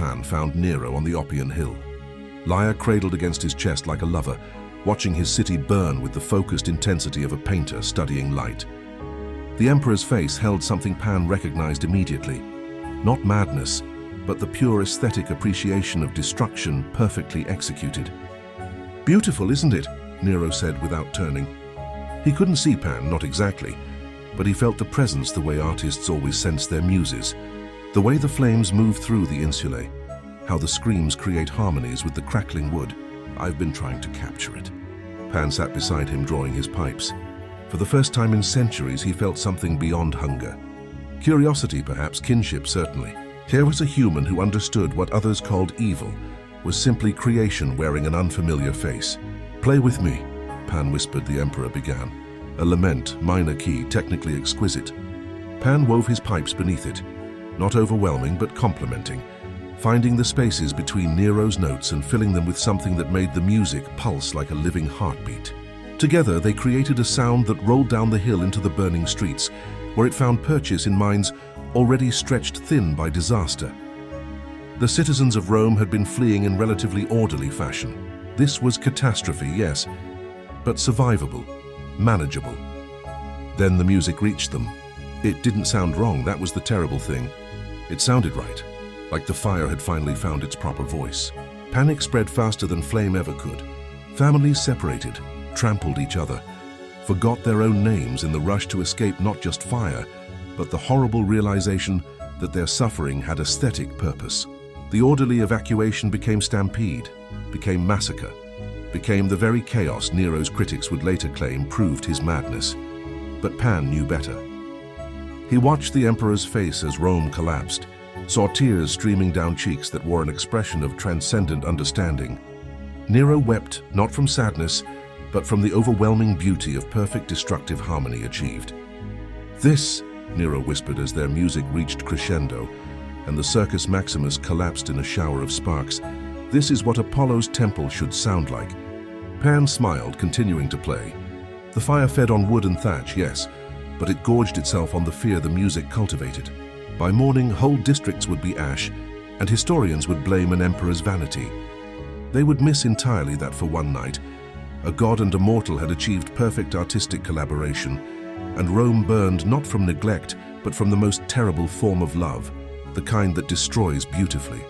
Pan found Nero on the Oppian Hill. Lyre cradled against his chest like a lover, watching his city burn with the focused intensity of a painter studying light. The emperor's face held something Pan recognized immediately. Not madness, but the pure aesthetic appreciation of destruction perfectly executed. "Beautiful, isn't it?" Nero said without turning. He couldn't see Pan, not exactly, but he felt the presence the way artists always sense their muses. The way the flames move through the insulae, how the screams create harmonies with the crackling wood. "I've been trying to capture it." Pan sat beside him, drawing his pipes. For the first time in centuries, he felt something beyond hunger. Curiosity, perhaps, kinship, certainly. Here was a human who understood what others called evil was simply creation wearing an unfamiliar face. "Play with me," Pan whispered. The emperor began. A lament, minor key, technically exquisite. Pan wove his pipes beneath it, not overwhelming but complementing, finding the spaces between Nero's notes and filling them with something that made the music pulse like a living heartbeat. Together, they created a sound that rolled down the hill into the burning streets, where it found purchase in minds already stretched thin by disaster. The citizens of Rome had been fleeing in relatively orderly fashion. This was catastrophe, yes, but survivable, manageable. Then the music reached them. It didn't sound wrong, that was the terrible thing. It sounded right, like the fire had finally found its proper voice. Panic spread faster than flame ever could. Families separated, trampled each other, forgot their own names in the rush to escape not just fire, but the horrible realization that their suffering had aesthetic purpose. The orderly evacuation became stampede, became massacre, became the very chaos Nero's critics would later claim proved his madness. But Pan knew better. He watched the emperor's face as Rome collapsed, saw tears streaming down cheeks that wore an expression of transcendent understanding. Nero wept not from sadness, but from the overwhelming beauty of perfect destructive harmony achieved. "This," Nero whispered as their music reached crescendo, and the Circus Maximus collapsed in a shower of sparks. "This is what Apollo's temple should sound like." Pan smiled, continuing to play. The fire fed on wood and thatch, yes, but it gorged itself on the fear the music cultivated. By morning, whole districts would be ash, and historians would blame an emperor's vanity. They would miss entirely that for one night, a god and a mortal had achieved perfect artistic collaboration, and Rome burned not from neglect, but from the most terrible form of love, the kind that destroys beautifully.